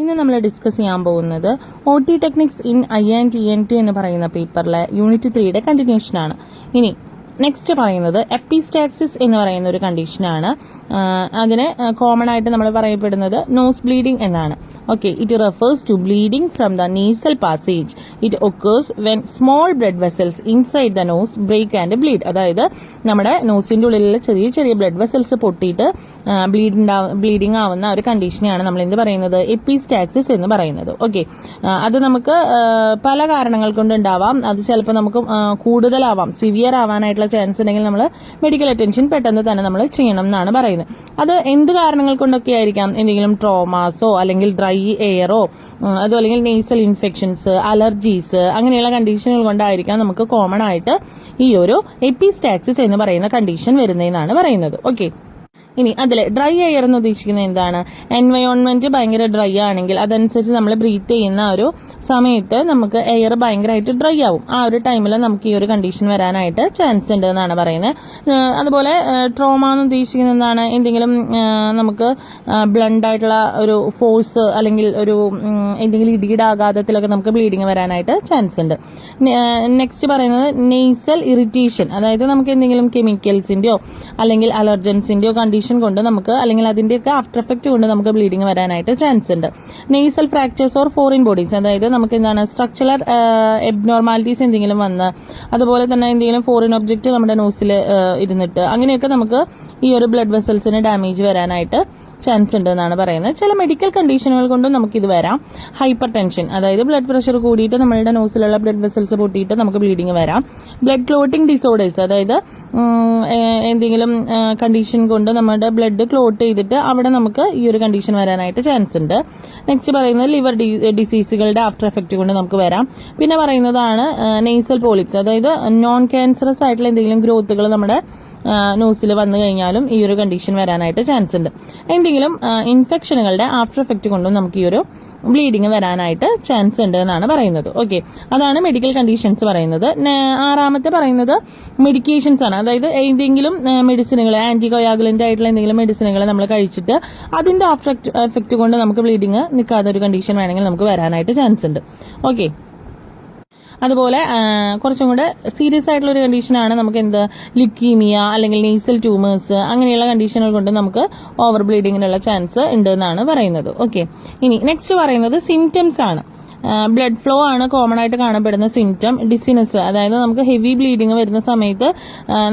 ഇന്ന് നമ്മൾ ഡിസ്കസ് ചെയ്യാൻ പോകുന്നത് OT ടെക്നിക്സ് ഇൻ INT എന്ന് പറയുന്ന പേപ്പറിലെ യൂണിറ്റ് 3യുടെ കണ്ടിന്യൂഷൻ ആണ്. ഇനി നെക്സ്റ്റ് പറയുന്നത് എപ്പിസ്റ്റാക്സിസ് എന്ന് പറയുന്ന ഒരു കണ്ടീഷനാണ്. അതിന് കോമൺ ആയിട്ട് നമ്മൾ പറയപ്പെടുന്നത് നോസ് ബ്ലീഡിംഗ് എന്നാണ്. Okay, it refers to bleeding from the nasal passage. It occurs when small blood vessels inside the nose break and bleed. അതായത് നമ്മുടെ നോസിന്റെ ഉള്ളിലുള്ള ചെറിയ ചെറിയ ബ്ലഡ് വെസൽസ് പൊട്ടിയിട്ട് ബ്ലീഡിംഗ് ആവുന്ന ഒരു കണ്ടീഷനെയാണ് നമ്മൾ എന്ത് പറയുന്നത്, എപ്പിസ്റ്റാക്സിസ് എന്ന് പറയുന്നത്. ഓക്കെ, അത് നമുക്ക് പല കാരണങ്ങൾ കൊണ്ട് ഉണ്ടാവാം. അത് ചിലപ്പോൾ നമുക്ക് കൂടുതലാവാം, സിവിയർ ആവാനായിട്ടുള്ള ചാൻസ് ഉണ്ടെങ്കിൽ നമ്മൾ മെഡിക്കൽ അറ്റൻഷൻ പെട്ടെന്ന് തന്നെ നമ്മൾ ചെയ്യണം എന്നാണ് പറയുന്നത്. അത് എന്ത് കാരണങ്ങൾ കൊണ്ടൊക്കെ ആയിരിക്കാം, എന്തെങ്കിലും ട്രോമാസോ അല്ലെങ്കിൽ ഡ്രൈ എയറോ അതോ അല്ലെങ്കിൽ നേസൽ ഇൻഫെക്ഷൻസ്, അലർജീസ്, അങ്ങനെയുള്ള കണ്ടീഷനുകൾ കൊണ്ടായിരിക്കാം നമുക്ക് കോമൺ ആയിട്ട് ഈ ഒരു എപ്പിസ്റ്റാക്സിസ് എന്ന് പറയുന്ന കണ്ടീഷൻ വരുന്നതെന്നാണ് പറയുന്നത്. ഓക്കെ, ഇനി അതിലെ ഡ്രൈ എയർ എന്ന് ഉദ്ദേശിക്കുന്നത് എന്താണ്, എൻവയോൺമെന്റ് ഭയങ്കര ഡ്രൈ ആണെങ്കിൽ അതനുസരിച്ച് നമ്മൾ ബ്രീത്ത് ചെയ്യുന്ന ഒരു സമയത്ത് നമുക്ക് എയർ ഭയങ്കരമായിട്ട് ഡ്രൈ ആവും. ആ ഒരു ടൈമിൽ നമുക്ക് ഈ ഒരു കണ്ടീഷൻ വരാനായിട്ട് ചാൻസ് ഉണ്ട് എന്നാണ് പറയുന്നത്. അതുപോലെ ട്രോമ എന്ന് ഉദ്ദേശിക്കുന്നത് എന്താണ്, എന്തെങ്കിലും നമുക്ക് ബ്ലണ്ട് ആയിട്ടുള്ള ഒരു ഫോഴ്സ് അല്ലെങ്കിൽ ഒരു എന്തെങ്കിലും ഇടിയുടെ ആഘാതത്തിലൊക്കെ നമുക്ക് ബ്ലീഡിങ് വരാനായിട്ട് ചാൻസ് ഉണ്ട്. നെക്സ്റ്റ് പറയുന്നത് നെയ്സൽ ഇറിറ്റേഷൻ, അതായത് നമുക്ക് എന്തെങ്കിലും കെമിക്കൽസിന്റെയോ അല്ലെങ്കിൽ അലർജൻസിന്റെയോ കണ്ടീഷൻ കൊണ്ട് നമുക്ക് അല്ലെങ്കിൽ അതിന്റെയൊക്കെ ആഫ്റ്റർ എഫക്ട് കൊണ്ട് നമുക്ക് ബ്ലീഡിങ് വരാനായിട്ട് ചാൻസ് ഉണ്ട്. Nasal fractures or foreign bodies, അതായത് നമുക്ക് എന്താണ് സ്ട്രക്ചറൽ എബ്നോർമാലിറ്റീസ് എന്തെങ്കിലും വന്ന് അതുപോലെ തന്നെ എന്തെങ്കിലും ഫോറിൻ ഒബ്ജക്റ്റ് നമ്മുടെ നോസിൽ ഇരുന്നിട്ട് അങ്ങനെയൊക്കെ നമുക്ക് ഈ ഒരു ബ്ലഡ് വെസൽസിന് ഡാമേജ് വരാനായിട്ട് ചാൻസ് ഉണ്ട് എന്നാണ് പറയുന്നത്. ചില മെഡിക്കൽ കണ്ടീഷനുകൾ കൊണ്ടും നമുക്കിത് വരാം. ഹൈപ്പർ ടെൻഷൻ, അതായത് ബ്ലഡ് പ്രഷർ കൂടിയിട്ട് നമ്മളുടെ നോസിലുള്ള ബ്ലഡ് വെസൽസ് പൊട്ടിയിട്ട് നമുക്ക് ബ്ലീഡിങ് വരാം. ബ്ലഡ് ക്ലോട്ടിംഗ് ഡിസോർഡേഴ്സ്, അതായത് എന്തെങ്കിലും കണ്ടീഷൻ കൊണ്ട് നമ്മുടെ ബ്ലഡ് ക്ലോട്ട് ചെയ്തിട്ട് അവിടെ നമുക്ക് ഈ ഒരു കണ്ടീഷൻ വരാനായിട്ട് ചാൻസ് ഉണ്ട്. നെക്സ്റ്റ് പറയുന്നത് ലിവർ ഡിസീസുകളുടെ ആഫ്റ്റർ എഫക്റ്റ് കൊണ്ട് നമുക്ക് വരാം. പിന്നെ പറയുന്നതാണ് നെയ്സൽ പോളിപ്സ്, അതായത് നോൺ ക്യാൻസറസ് ആയിട്ടുള്ള എന്തെങ്കിലും ഗ്രോത്തുകൾ നമ്മുടെ നോസിൽ വന്നു കഴിഞ്ഞാലും ഈ ഒരു കണ്ടീഷൻ വരാനായിട്ട് ചാൻസ് ഉണ്ട്. എന്തെങ്കിലും ഇൻഫെക്ഷനുകളുടെ ആഫ്റ്റർ എഫക്റ്റ് കൊണ്ടും നമുക്ക് ഈ ഒരു ബ്ലീഡിങ് വരാനായിട്ട് ചാൻസ് ഉണ്ട് എന്നാണ് പറയുന്നത്. ഓക്കെ, അതാണ് മെഡിക്കൽ കണ്ടീഷൻസ് പറയുന്നത്. ആറാമത്തെ പറയുന്നത് മെഡിക്കേഷൻസ് ആണ്. അതായത് എന്തെങ്കിലും മെഡിസിനുകൾ, ആന്റികോയാഗുലന്റ് ആയിട്ടുള്ള എന്തെങ്കിലും മെഡിസിനുകൾ നമ്മൾ കഴിച്ചിട്ട് അതിന്റെ ആഫ്റ്റർ എഫക്റ്റ് കൊണ്ട് നമുക്ക് ബ്ലീഡിങ് നിൽക്കാതെ ഒരു കണ്ടീഷൻ വേണമെങ്കിൽ നമുക്ക് വരാനായിട്ട് ചാൻസ് ഉണ്ട്. ഓക്കെ, അതുപോലെ കുറച്ചും കൂടെ സീരിയസ് ആയിട്ടുള്ള ഒരു കണ്ടീഷനാണ് നമുക്ക് എന്ത്, ലുക്കീമിയ അല്ലെങ്കിൽ നെയ്സൽ ട്യൂമേഴ്സ്, അങ്ങനെയുള്ള കണ്ടീഷനുകൾ കൊണ്ട് നമുക്ക് ഓവർ ബ്ലീഡിങ്ങിനുള്ള ചാൻസ് ഉണ്ട് എന്നാണ് പറയുന്നത്. ഓക്കെ, ഇനി നെക്സ്റ്റ് പറയുന്നത് സിംറ്റംസ് ആണ്. ബ്ലഡ് ഫ്ലോ ആണ് കോമൺ ആയിട്ട് കാണപ്പെടുന്ന സിംറ്റം. ഡിസിനെസ്, അതായത് നമുക്ക് ഹെവി ബ്ലീഡിങ് വരുന്ന സമയത്ത്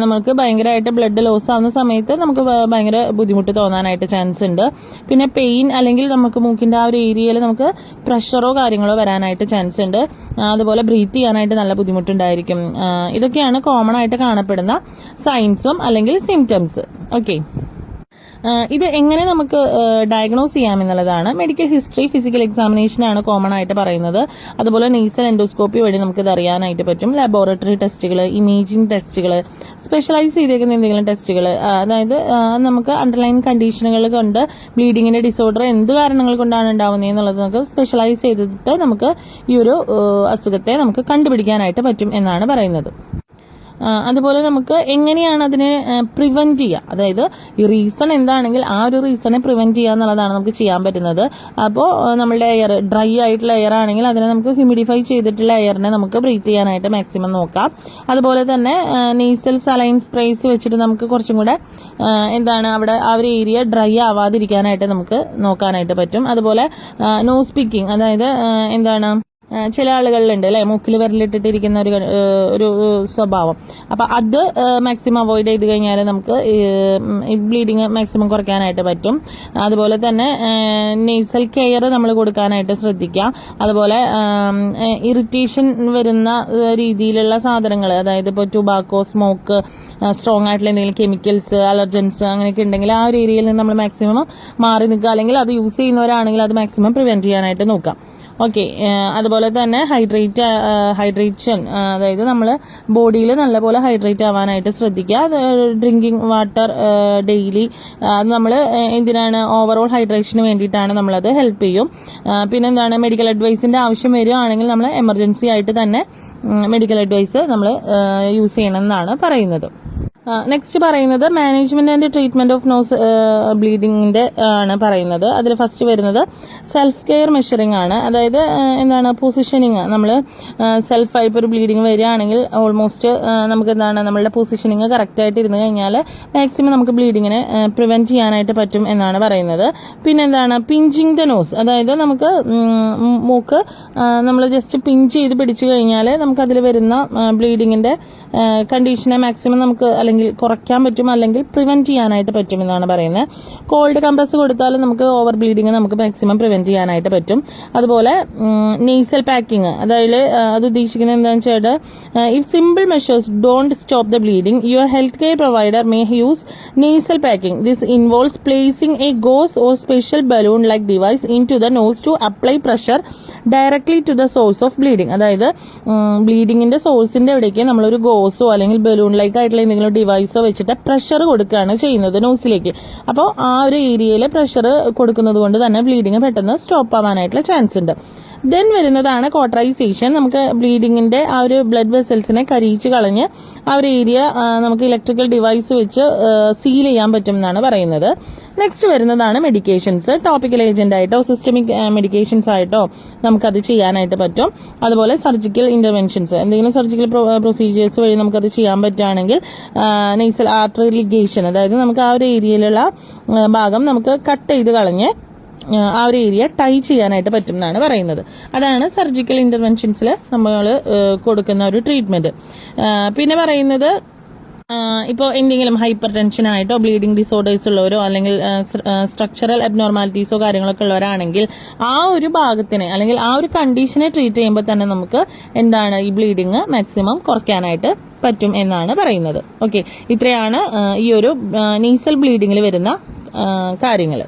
നമുക്ക് ഭയങ്കരമായിട്ട് ബ്ലഡ് ലോസ് ആവുന്ന സമയത്ത് നമുക്ക് ഭയങ്കര ബുദ്ധിമുട്ട് തോന്നാനായിട്ട് ചാൻസ് ഉണ്ട്. പിന്നെ പെയിൻ, അല്ലെങ്കിൽ നമുക്ക് മൂക്കിന്റെ ആ ഒരു ഏരിയയിൽ നമുക്ക് പ്രഷറോ കാര്യങ്ങളോ വരാനായിട്ട് ചാൻസ് ഉണ്ട്. അതുപോലെ ബ്രീത്ത് ചെയ്യാനായിട്ട് നല്ല ബുദ്ധിമുട്ടുണ്ടായിരിക്കും. ഇതൊക്കെയാണ് കോമൺ ആയിട്ട് കാണപ്പെടുന്ന സൈൻസും അല്ലെങ്കിൽ സിംറ്റംസ്. ഓക്കെ, ഇത് എങ്ങനെ നമുക്ക് ഡയഗ്നോസ് ചെയ്യാമെന്നുള്ളതാണ്. മെഡിക്കൽ ഹിസ്റ്ററി, ഫിസിക്കൽ എക്സാമിനേഷൻ ആണ് കോമൺ ആയിട്ട് പറയുന്നത്. അതുപോലെ നെയ്സൽ എൻഡോസ്കോപ്പി വഴി നമുക്ക് ഇത് അറിയാനായിട്ട് പറ്റും. ലബോറട്ടറി ടെസ്റ്റുകൾ, ഇമേജിംഗ് ടെസ്റ്റുകൾ, സ്പെഷ്യലൈസ് ചെയ്തേക്കുന്ന എന്തെങ്കിലും ടെസ്റ്റുകൾ, അതായത് നമുക്ക് അണ്ടർലൈൻ കണ്ടീഷനുകൾ കൊണ്ട് ബ്ലീഡിങ്ങിന്റെ ഡിസോർഡർ എന്ത് കാരണങ്ങൾ കൊണ്ടാണ് ഉണ്ടാവുന്നത് എന്നുള്ളത് നമുക്ക് സ്പെഷ്യലൈസ് ചെയ്തിട്ട് നമുക്ക് ഈ ഒരു അസുഖത്തെ നമുക്ക് കണ്ടുപിടിക്കാനായിട്ട് പറ്റും എന്നാണ് പറയുന്നത്. അതുപോലെ നമുക്ക് എങ്ങനെയാണ് അതിനെ പ്രിവെന്റ് ചെയ്യുക, അതായത് ഈ റീസൺ എന്താണെങ്കിൽ ആ ഒരു റീസണെ പ്രിവെന്റ് ചെയ്യുക എന്നുള്ളതാണ് നമുക്ക് ചെയ്യാൻ പറ്റുന്നത്. അപ്പോൾ നമ്മളുടെ എയർ ഡ്രൈ ആയിട്ടുള്ള എയർ ആണെങ്കിൽ അതിനെ നമുക്ക് ഹ്യൂമിഡിഫൈ ചെയ്തിട്ടുള്ള എയറിനെ നമുക്ക് ബ്രീത്ത് ചെയ്യാനായിട്ട് മാക്സിമം നോക്കാം. അതുപോലെ തന്നെ നേസൽ സലൈൻ സ്പ്രേസ് വെച്ചിട്ട് നമുക്ക് കുറച്ചും കൂടെ എന്താണ് അവിടെ ആ ഒരു ഏരിയ ഡ്രൈ ആവാതിരിക്കാനായിട്ട് നമുക്ക് നോക്കാനായിട്ട് പറ്റും. അതുപോലെ നോസ് പിക്കിംഗ്, അതായത് എന്താണ് ചില ആളുകളിലുണ്ട് അല്ലെ, മൂക്കിൽ വിരലിട്ടിട്ടിരിക്കുന്ന ഒരു സ്വഭാവം. അപ്പൊ അത് മാക്സിമം അവോയ്ഡ് ചെയ്ത് കഴിഞ്ഞാൽ നമുക്ക് ബ്ലീഡിങ് മാക്സിമം കുറയ്ക്കാനായിട്ട് പറ്റും. അതുപോലെ തന്നെ നേസൽ കെയർ നമ്മൾ കൊടുക്കാനായിട്ട് ശ്രദ്ധിക്കുക. അതുപോലെ ഇറിറ്റേഷൻ വരുന്ന രീതിയിലുള്ള സാധനങ്ങൾ, അതായത് ഇപ്പോൾ ടുബാക്കോ, സ്മോക്ക്, സ്ട്രോങ് ആയിട്ടുള്ള എന്തെങ്കിലും കെമിക്കൽസ്, അലർജൻസ് അങ്ങനെയൊക്കെ ഉണ്ടെങ്കിൽ ആ ഒരു ഏരിയയിൽ നിന്ന് നമ്മൾ മാക്സിമം മാറി നിൽക്കുക. അല്ലെങ്കിൽ അത് യൂസ് ചെയ്യുന്നവരാണെങ്കിൽ അത് മാക്സിമം പ്രിവെന്റ് ചെയ്യാനായിട്ട് നോക്കാം. ഓക്കെ, അതുപോലെ തന്നെ ഹൈഡ്രേഷൻ, അതായത് നമ്മൾ ബോഡിയിൽ നല്ലപോലെ ഹൈഡ്രേറ്റ് ആവാനായിട്ട് ശ്രദ്ധിക്കുക. ഡ്രിങ്കിങ് വാട്ടർ ഡെയിലി, അത് നമ്മൾ എന്തിനാണ്, ഓവറോൾ ഹൈഡ്രേഷന് വേണ്ടിയിട്ടാണ് നമ്മളത് ഹെൽപ്പ് ചെയ്യും. പിന്നെന്താണ്, മെഡിക്കൽ അഡ്വൈസിന്റെ ആവശ്യം വരികയാണെങ്കിൽ നമ്മൾ എമർജൻസി ആയിട്ട് തന്നെ മെഡിക്കൽ അഡ്വൈസ് നമ്മൾ യൂസ് ചെയ്യണം എന്നാണ് പറയുന്നത്. നെക്സ്റ്റ് പറയുന്നത് management and treatment of nose ബ്ലീഡിങ്ങിന്റെ ആണ് പറയുന്നത്. അതിൽ ഫസ്റ്റ് വരുന്നത് സെൽഫ് കെയർ മെഷറിംഗ് ആണ്. അതായത് എന്താണ് പൊസിഷനിങ്, നമ്മൾ സെൽഫായി ഇപ്പോൾ ഒരു ബ്ലീഡിങ് വരികയാണെങ്കിൽ ഓൾമോസ്റ്റ് നമുക്ക് എന്താണ് നമ്മളുടെ പൊസിഷനിങ് കറക്റ്റ് ആയിട്ട് ഇരുന്ന് കഴിഞ്ഞാൽ മാക്സിമം നമുക്ക് ബ്ലീഡിങ്ങിനെ പ്രിവെന്റ് ചെയ്യാനായിട്ട് പറ്റും എന്നാണ് പറയുന്നത്. പിന്നെ എന്താണ് പിഞ്ചിങ് ദ നോസ്, അതായത് നമുക്ക് മൂക്ക് നമ്മൾ ജസ്റ്റ് പിഞ്ച് ചെയ്ത് പിടിച്ചു കഴിഞ്ഞാൽ നമുക്ക് അതിൽ വരുന്ന ബ്ലീഡിങ്ങിന്റെ കണ്ടീഷനെ മാക്സിമം നമുക്ക് അല്ലെങ്കിൽ കുറയ്ക്കാൻ പറ്റും, അല്ലെങ്കിൽ പ്രിവെന്റ് ചെയ്യാനായിട്ട് പറ്റും എന്നാണ് പറയുന്നത്. കോൾഡ് കംപ്രസ് കൊടുത്താൽ നമുക്ക് ഓവർ ബ്ലീഡിങ് നമുക്ക് മാക്സിമം പ്രിവെന്റ് ചെയ്യാനായിട്ട് പറ്റും. അതുപോലെ നെയ്സൽ പാക്കിങ്, അതായത് അത് ഉദ്ദേശിക്കുന്നത് എന്താണെന്ന് വെച്ചാൽ if simple measures don't stop the bleeding your health care provider may use nasal packing. This involves placing a gauze or special balloon like device into the nose to apply pressure directly to the source of bleeding. അതായത് ബ്ലീഡിങ്ങിന്റെ സോഴ്സിന്റെ അവിടേക്ക് നമ്മളൊരു Gozo അല്ലെങ്കിൽ balloon like ആയിട്ടുള്ള എന്തെങ്കിലും ഡിവൈസോ വെച്ചിട്ട് pressure കൊടുക്കുകയാണ് ചെയ്യുന്നത് നോസിലേക്ക്. അപ്പോൾ ആ ഒരു ഏരിയയിൽ പ്രഷർ കൊടുക്കുന്നത് കൊണ്ട് തന്നെ ബ്ലീഡിങ് പെട്ടെന്ന് സ്റ്റോപ്പ് ആവാനായിട്ടുള്ള ചാൻസ് ഉണ്ട്. ദെൻ വരുന്നതാണ് കോട്ടറൈസേഷൻ. നമുക്ക് ബ്ലീഡിങ്ങിന്റെ ആ ഒരു ബ്ലഡ് വെസൽസിനെ കരിയിച്ച് കളഞ്ഞ് ആ ഒരു ഏരിയ നമുക്ക് ഇലക്ട്രിക്കൽ ഡിവൈസ് വെച്ച് സീൽ ചെയ്യാൻ പറ്റും എന്നാണ് പറയുന്നത്. നെക്സ്റ്റ് വരുന്നതാണ് മെഡിക്കേഷൻസ്. ടോപ്പിക്കൽ ഏജന്റ് ആയിട്ടോ സിസ്റ്റമിക് മെഡിക്കേഷൻസ് ആയിട്ടോ നമുക്കത് ചെയ്യാനായിട്ട് പറ്റും. അതുപോലെ സർജിക്കൽ ഇന്റർവെൻഷൻസ്, എന്തെങ്കിലും സർജിക്കൽ പ്രൊസീജിയേഴ്സ് വഴി നമുക്കത് ചെയ്യാൻ പറ്റുകയാണെങ്കിൽ നെയ്സൽ ആർട്ടറി ലിഗേഷൻ, അതായത് നമുക്ക് ആ ഒരു ഏരിയയിലുള്ള ഭാഗം നമുക്ക് കട്ട് ചെയ്ത് കളഞ്ഞ് ആ ഒരു ഏരിയ ടൈ ചെയ്യാനായിട്ട് പറ്റും എന്നാണ് പറയുന്നത്. അതാണ് സർജിക്കൽ ഇന്റർവെൻഷൻസിൽ നമ്മൾ കൊടുക്കുന്ന ഒരു ട്രീറ്റ്മെന്റ്. പിന്നെ പറയുന്നത് ഇപ്പോൾ എന്തെങ്കിലും ഹൈപ്പർ ടെൻഷനായിട്ടോ ബ്ലീഡിംഗ് ഡിസോർഡേഴ്സ് ഉള്ളവരോ അല്ലെങ്കിൽ സ്ട്രക്ചറൽ അബ്നോർമാലിറ്റീസോ കാര്യങ്ങളൊക്കെ ഉള്ളവരാണെങ്കിൽ ആ ഒരു ഭാഗത്തിനെ അല്ലെങ്കിൽ ആ ഒരു കണ്ടീഷനെ ട്രീറ്റ് ചെയ്യുമ്പോൾ തന്നെ നമുക്ക് എന്താണ് ഈ ബ്ലീഡിങ് മാക്സിമം കുറയ്ക്കാനായിട്ട് പറ്റും എന്നാണ് പറയുന്നത്. ഓക്കെ, ഇത്രയാണ് ഈ ഒരു നെയ്സൽ ബ്ലീഡിങ്ങിൽ വരുന്ന കാര്യങ്ങൾ.